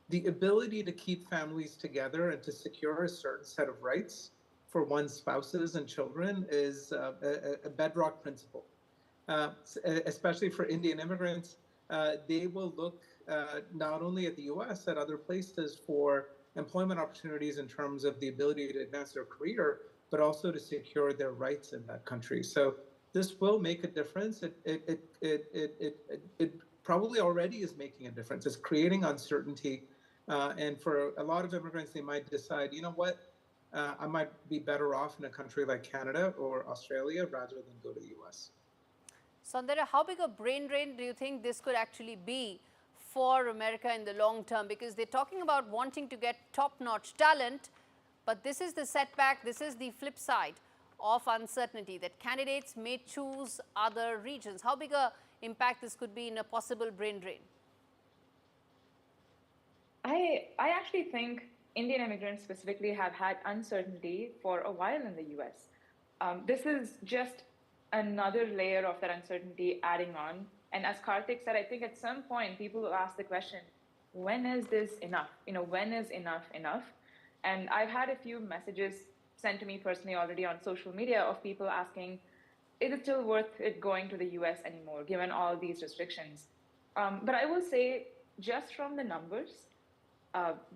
the ability to keep families together and to secure a certain set of rights for one's spouses and children is a bedrock principle. Especially for Indian immigrants, they will look not only at the US, at other places for employment opportunities in terms of the ability to advance their career, but also to secure their rights in that country. So this will make a difference. It probably already is making a difference. It's creating uncertainty. And for a lot of immigrants, they might decide, you know what, I might be better off in a country like Canada or Australia rather than go to the US. Saundarya, how big a brain drain do you think this could actually be for America in the long term? Because they're talking about wanting to get top-notch talent, but this is the setback, this is the flip side of uncertainty, that candidates may choose other regions. How big a impact this could be in a possible brain drain? I actually think Indian immigrants specifically have had uncertainty for a while in the US. This is just another layer of that uncertainty adding on. And as Karthik said, I think at some point people will ask the question, when is this enough? When is enough enough? And I've had a few messages sent to me personally already on social media of people asking, is it still worth it going to the US anymore, given all these restrictions? But I will say, just from the numbers,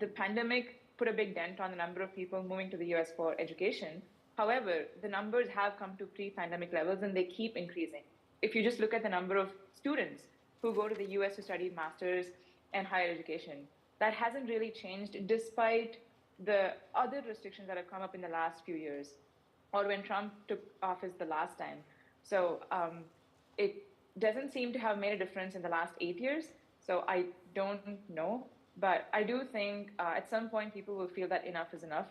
the pandemic put a big dent on the number of people moving to the US for education. However, the numbers have come to pre-pandemic levels and they keep increasing. If you just look at the number of students who go to the US to study master's and higher education, that hasn't really changed despite the other restrictions that have come up in the last few years or when Trump took office the last time. So it doesn't seem to have made a difference in the last 8 years. So I don't know, but I do think at some point people will feel that enough is enough.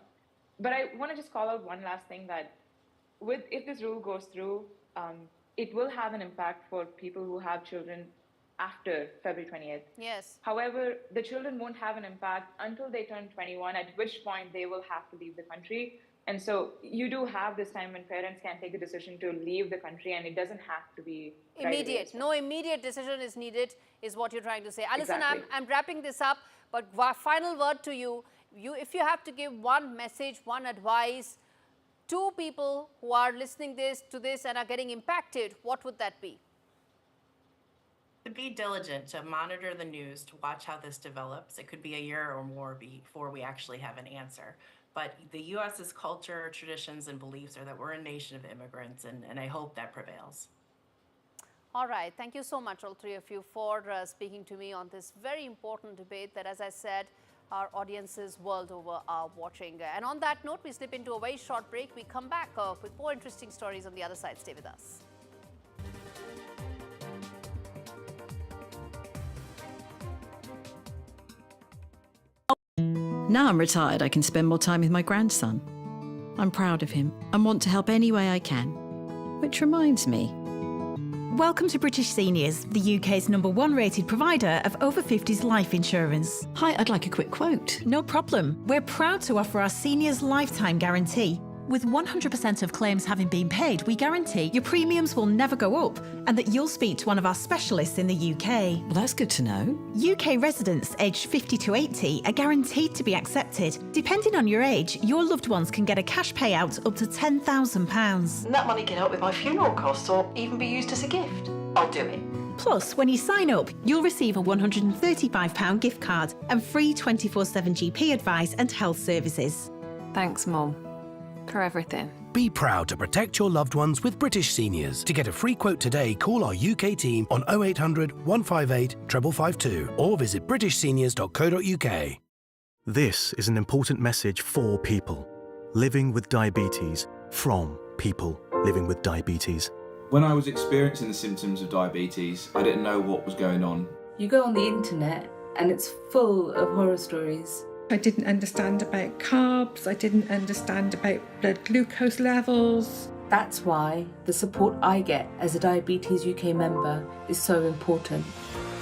But I want to just call out one last thing, that if this rule goes through, it will have an impact for people who have children after February 20th. Yes. However, the children won't have an impact until they turn 21, at which point they will have to leave the country. And so you do have this time when parents can take a decision to leave the country, and it doesn't have to be immediate. No immediate decision is needed, is what you're trying to say. Alison, Exactly. I'm wrapping this up, but final word to you. If you have to give one message, one advice to people who are listening to this and are getting impacted, what would that be? To be diligent, to monitor the news, to watch how this develops. It could be a year or more before we actually have an answer. But the U.S.'s culture, traditions, and beliefs are that we're a nation of immigrants, and I hope that prevails. All right. Thank you so much, all three of you, for speaking to me on this very important debate that, as I said, our audiences world over are watching. And on that note, we slip into a very short break. We come back with more interesting stories on the other side. Stay with us. Now I'm retired, I can spend more time with my grandson. I'm proud of him and want to help any way I can. Which reminds me. Welcome to British Seniors, the UK's #1 rated provider of over 50s life insurance. Hi, I'd like a quick quote. No problem. We're proud to offer our seniors lifetime guarantee. With 100% of claims having been paid, we guarantee your premiums will never go up and that you'll speak to one of our specialists in the UK. Well, that's good to know. UK residents aged 50 to 80 are guaranteed to be accepted. Depending on your age, your loved ones can get a cash payout up to £10,000. And that money can help with my funeral costs or even be used as a gift. I'll do it. Plus, when you sign up, you'll receive a £135 gift card and free 24/7 GP advice and health services. Thanks, Mum, for everything. Be proud to protect your loved ones with British Seniors. To get a free quote today, call our UK team on 0800 158 552 or visit britishseniors.co.uk. This is an important message for people living with diabetes from people living with diabetes. When I was experiencing the symptoms of diabetes, I didn't know what was going on. You go on the internet and it's full of horror stories. I didn't understand about carbs, I didn't understand about blood glucose levels. That's why the support I get as a Diabetes UK member is so important.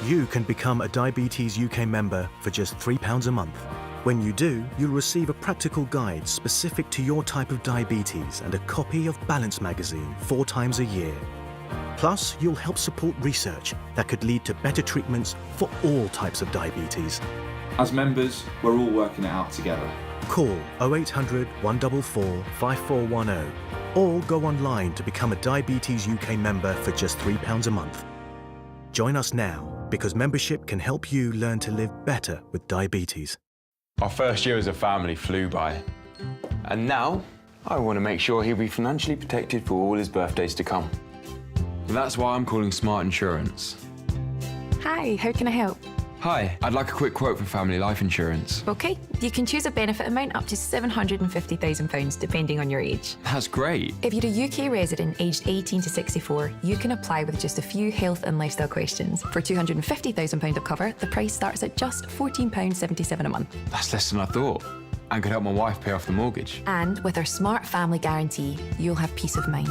You can become a Diabetes UK member for just £3 a month. When you do, you'll receive a practical guide specific to your type of diabetes and a copy of Balance magazine 4 times a year. Plus, you'll help support research that could lead to better treatments for all types of diabetes. As members, we're all working it out together. Call 0800 144 5410 or go online to become a Diabetes UK member for just £3 a month. Join us now because membership can help you learn to live better with diabetes. Our first year as a family flew by. And now, I want to make sure he'll be financially protected for all his birthdays to come. That's why I'm calling Smart Insurance. Hi, how can I help? Hi, I'd like a quick quote for family life insurance. OK, you can choose a benefit amount up to £750,000 depending on your age. That's great. If you're a UK resident aged 18 to 64, you can apply with just a few health and lifestyle questions. For £250,000 of cover, the price starts at just £14.77 a month. That's less than I thought. And could help my wife pay off the mortgage. And with our Smart Family Guarantee, you'll have peace of mind.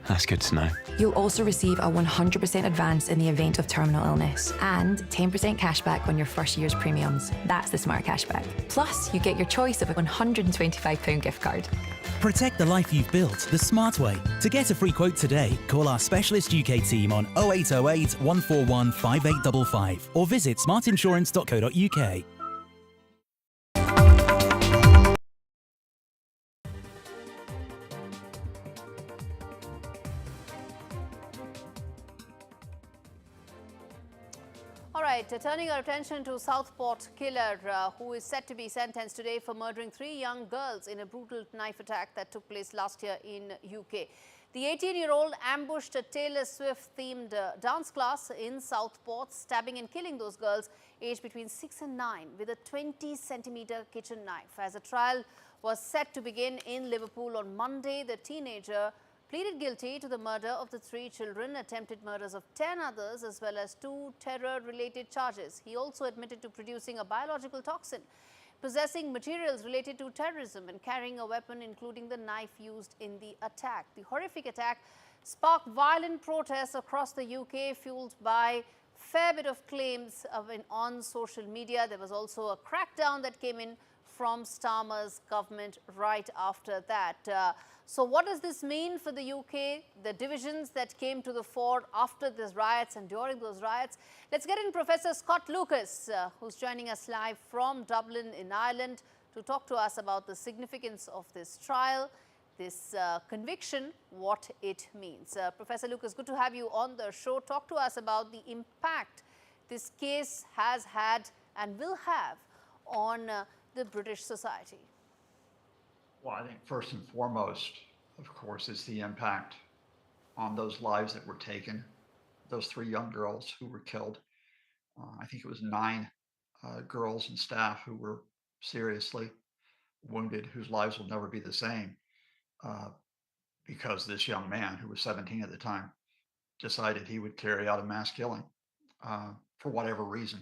That's good to know. You'll also receive a 100% advance in the event of terminal illness and 10% cashback on your first year's premiums. That's the Smart Cashback. Plus, you get your choice of a £125 gift card. Protect the life you've built the smart way. To get a free quote today, call our specialist UK team on 0808 141 5855 or visit smartinsurance.co.uk. All right, turning our attention to Southport killer who is set to be sentenced today for murdering 3 young girls in a brutal knife attack that took place last year in UK. The 18-year-old ambushed a Taylor Swift-themed dance class in Southport, stabbing and killing those girls aged between 6 and 9 with a 20-centimeter kitchen knife. As the trial was set to begin in Liverpool on Monday, the teenager pleaded guilty to the murder of the 3 children, attempted murders of 10 others, as well as 2 terror-related charges. He also admitted to producing a biological toxin, possessing materials related to terrorism, and carrying a weapon, including the knife used in the attack. The horrific attack sparked violent protests across the UK, fueled by fair bit of claims on social media. There was also a crackdown that came in from Starmer's government right after that. So what does this mean for the UK, the divisions that came to the fore after these riots and during those riots? Let's get in Professor Scott Lucas, who's joining us live from Dublin in Ireland to talk to us about the significance of this trial, this conviction, what it means. Professor Lucas, good to have you on the show. Talk to us about the impact this case has had and will have on the British society. Well, I think first and foremost, of course, is the impact on those lives that were taken, those 3 young girls who were killed. I think it was 9 girls and staff who were seriously wounded, whose lives will never be the same because this young man, who was 17 at the time, decided he would carry out a mass killing for whatever reason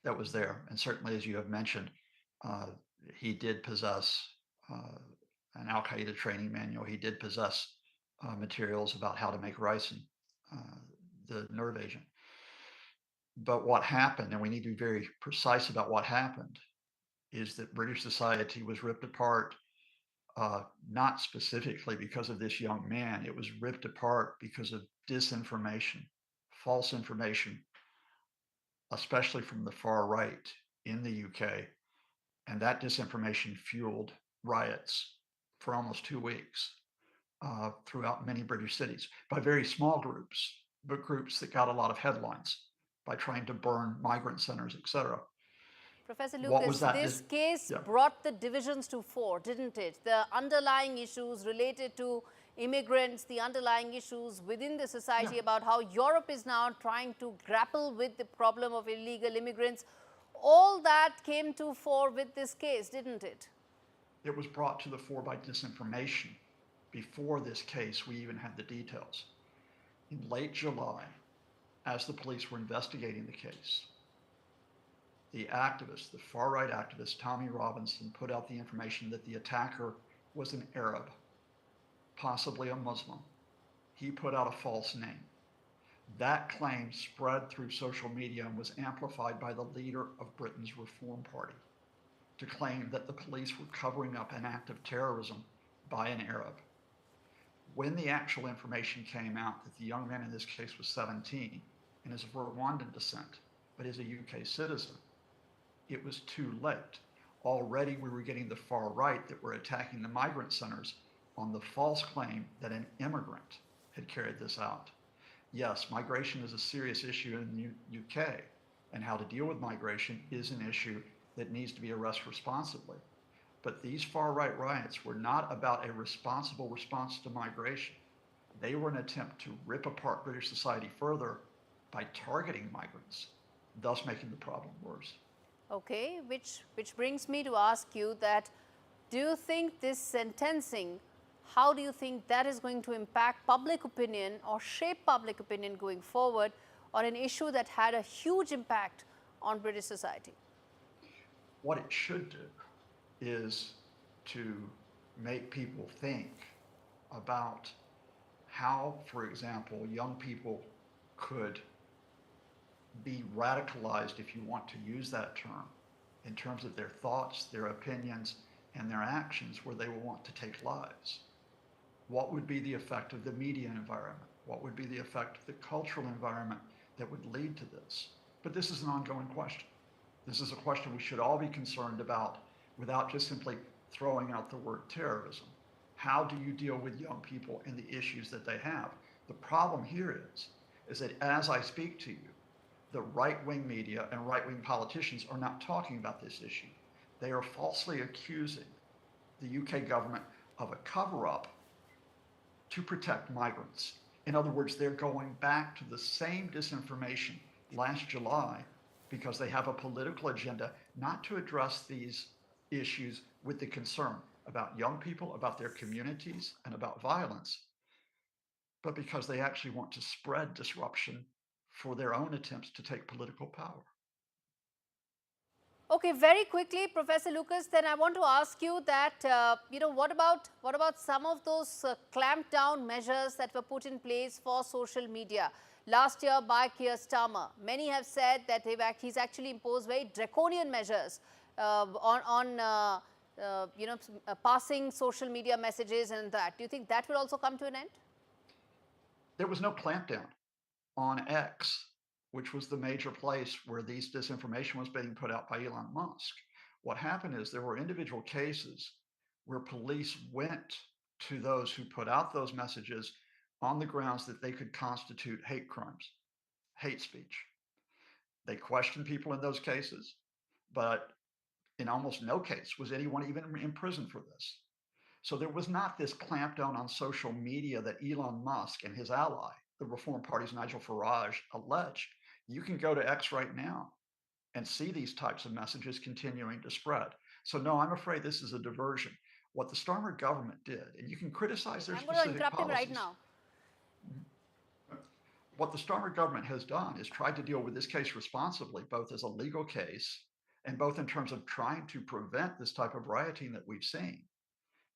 that was there. And certainly, as you have mentioned, he did possess an Al-Qaeda training manual. He did possess materials about how to make ricin, the nerve agent. But what happened, and we need to be very precise about what happened, is that British society was ripped apart, not specifically because of this young man. It was ripped apart because of disinformation, false information, especially from the far right in the UK. And that disinformation fueled riots for almost 2 weeks throughout many British cities by very small groups, but groups that got a lot of headlines by trying to burn migrant centers, etc. Professor Lucas, this case brought the divisions to fore, didn't it? The underlying issues related to immigrants, the underlying issues within the society about how Europe is now trying to grapple with the problem of illegal immigrants. All that came to fore with this case, didn't it? It was brought to the fore by disinformation. Before this case, we even had the details. In late July, as the police were investigating the case, the activist, the far-right activist, Tommy Robinson, put out the information that the attacker was an Arab, possibly a Muslim. He put out a false name. That claim spread through social media and was amplified by the leader of Britain's Reform Party to claim that the police were covering up an act of terrorism by an Arab. When the actual information came out that the young man in this case was 17 and is of Rwandan descent, but is a UK citizen, it was too late. Already we were getting the far right that were attacking the migrant centers on the false claim that an immigrant had carried this out. Yes, migration is a serious issue in the UK, and how to deal with migration is an issue that needs to be addressed responsibly. But these far-right riots were not about a responsible response to migration. They were an attempt to rip apart British society further by targeting migrants, thus making the problem worse. Okay, which brings me to ask you that, do you think this sentencing, how do you think that is going to impact public opinion or shape public opinion going forward on an issue that had a huge impact on British society? What it should do is to make people think about how, for example, young people could be radicalized, if you want to use that term, in terms of their thoughts, their opinions, and their actions where they will want to take lives. What would be the effect of the media environment? What would be the effect of the cultural environment that would lead to this? But this is an ongoing question. This is a question we should all be concerned about without just simply throwing out the word terrorism. How do you deal with young people and the issues that they have? The problem here is that as I speak to you, the right-wing media and right-wing politicians are not talking about this issue. They are falsely accusing the UK government of a cover-up to protect migrants. In other words, they're going back to the same disinformation last July because they have a political agenda not to address these issues with the concern about young people, about their communities, and about violence, but because they actually want to spread disruption for their own attempts to take political power. Okay, very quickly, Professor Lucas, then I want to ask you that, what about some of those clamped down measures that were put in place for social media? last year by Keir Starmer. Many have said that he's actually imposed very draconian measures on passing social media messages and that. Do you think that will also come to an end? There was no clampdown on X, which was the major place where these disinformation was being put out by Elon Musk. What happened is there were individual cases where police went to those who put out those messages on the grounds that they could constitute hate crimes, hate speech. They questioned people in those cases, but in almost no case was anyone even in prison for this. So there was not this clampdown on social media that Elon Musk and his ally, the Reform Party's Nigel Farage, alleged. You can go to X right now and see these types of messages continuing to spread. So no, I'm afraid this is a diversion. What the Starmer government did, and you can criticize their specific policies. I'm going to interrupt him right now. What the Starmer government has done is tried to deal with this case responsibly, both as a legal case and both in terms of trying to prevent this type of rioting that we've seen.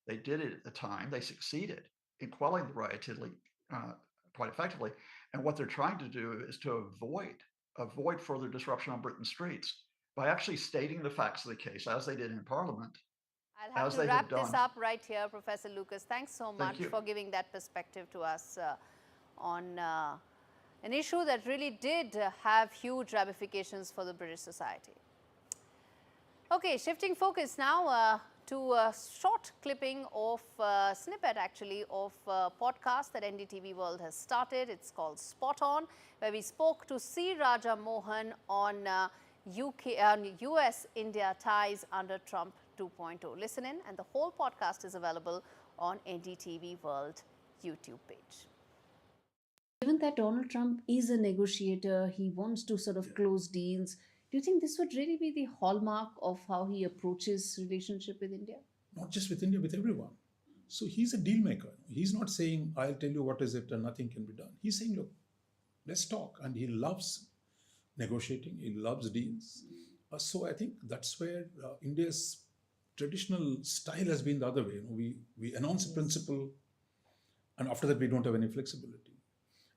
They did it at the time. They succeeded in quelling the rioting quite effectively. And what they're trying to do is to avoid further disruption on Britain's streets by actually stating the facts of the case as they did in Parliament. I'll have to wrap this up right here, Professor Lucas. Thanks so much for giving that perspective to us on an issue that really did have huge ramifications for the British society. Okay, shifting focus now to a short clipping of snippet actually of a podcast that NDTV World has started. It's called Spot On, where we spoke to C. Raja Mohan on US-India ties under Trump 2.0. Listen in, and the whole podcast is available on NDTV World YouTube page. Given that Donald Trump is a negotiator, he wants to sort of close deals, do you think this would really be the hallmark of how he approaches relationship with India? Not just with India, with everyone. So he's a deal maker. He's not saying, I'll tell you what is it and nothing can be done. He's saying, look, let's talk. And he loves negotiating. He loves deals. So I think that's where India's traditional style has been the other way. We announce a principle, and after that we don't have any flexibility.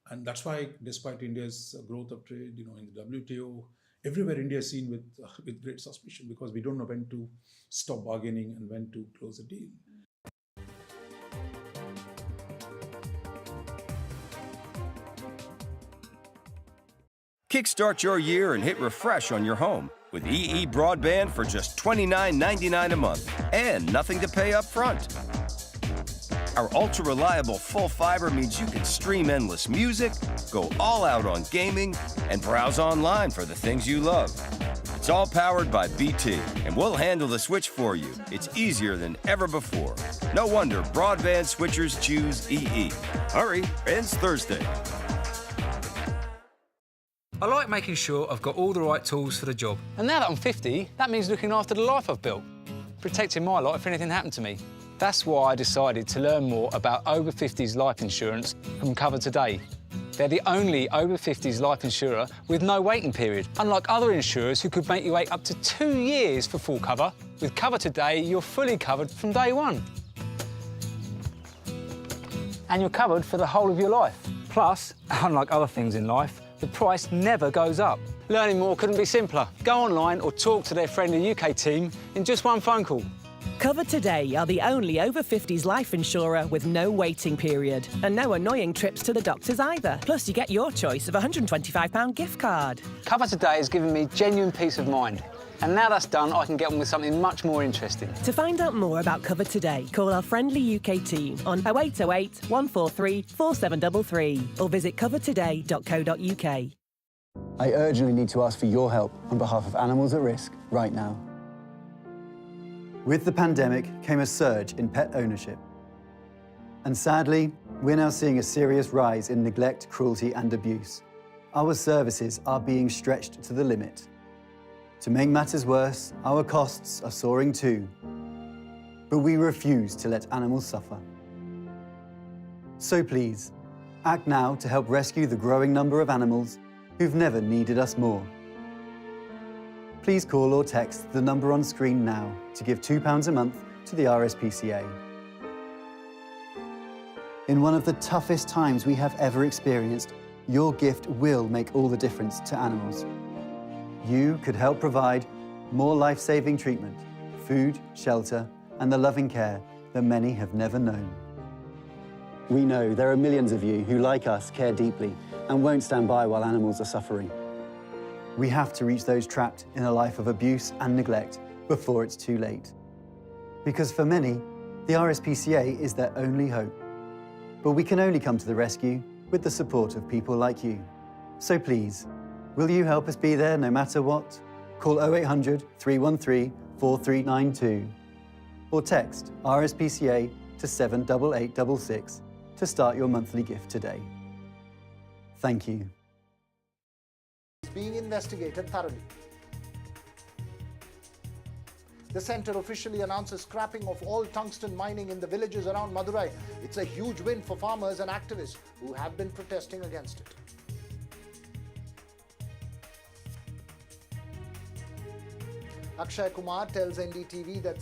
And that's why, despite India's growth of trade, in the WTO, everywhere India is seen with great suspicion, because we don't know when to stop bargaining and when to close a deal. Kickstart your year and hit refresh on your home with EE Broadband for just $29.99 a month and nothing to pay up front. Our ultra-reliable full fiber means you can stream endless music, go all out on gaming, and browse online for the things you love. It's all powered by BT, and we'll handle the switch for you. It's easier than ever before. No wonder broadband switchers choose EE. Hurry, ends Thursday. I like making sure I've got all the right tools for the job. And now that I'm 50, that means looking after the life I've built, protecting my lot if anything happened to me. That's why I decided to learn more about over 50s life insurance from Cover Today. They're the only over 50s life insurer with no waiting period, unlike other insurers who could make you wait up to 2 years for full cover. With Cover Today, you're fully covered from day one. And you're covered for the whole of your life. Plus, unlike other things in life, the price never goes up. Learning more couldn't be simpler. Go online or talk to their friendly UK team in just one phone call. Cover Today are the only over 50s life insurer with no waiting period and no annoying trips to the doctors either. Plus, you get your choice of a £125 gift card. Cover Today has given me genuine peace of mind. And now that's done, I can get on with something much more interesting. To find out more about Cover Today, call our friendly UK team on 0808 143 4733 or visit covertoday.co.uk. I urgently need to ask for your help on behalf of animals at risk right now. With the pandemic came a surge in pet ownership. And sadly, we're now seeing a serious rise in neglect, cruelty and abuse. Our services are being stretched to the limit. To make matters worse, our costs are soaring too. But we refuse to let animals suffer. So please, act now to help rescue the growing number of animals who've never needed us more. Please call or text the number on screen now to give £2 a month to the RSPCA. In one of the toughest times we have ever experienced, your gift will make all the difference to animals. You could help provide more life-saving treatment, food, shelter, and the loving care that many have never known. We know there are millions of you who, like us, care deeply and won't stand by while animals are suffering. We have to reach those trapped in a life of abuse and neglect before it's too late. Because for many, the RSPCA is their only hope. But we can only come to the rescue with the support of people like you. So please, will you help us be there no matter what? Call 0800 313 4392 or text RSPCA to 78866 to start your monthly gift today. Thank you. It's being investigated thoroughly. The centre officially announces scrapping of all tungsten mining in the villages around Madurai. It's a huge win for farmers and activists who have been protesting against it. Akshay Kumar tells NDTV that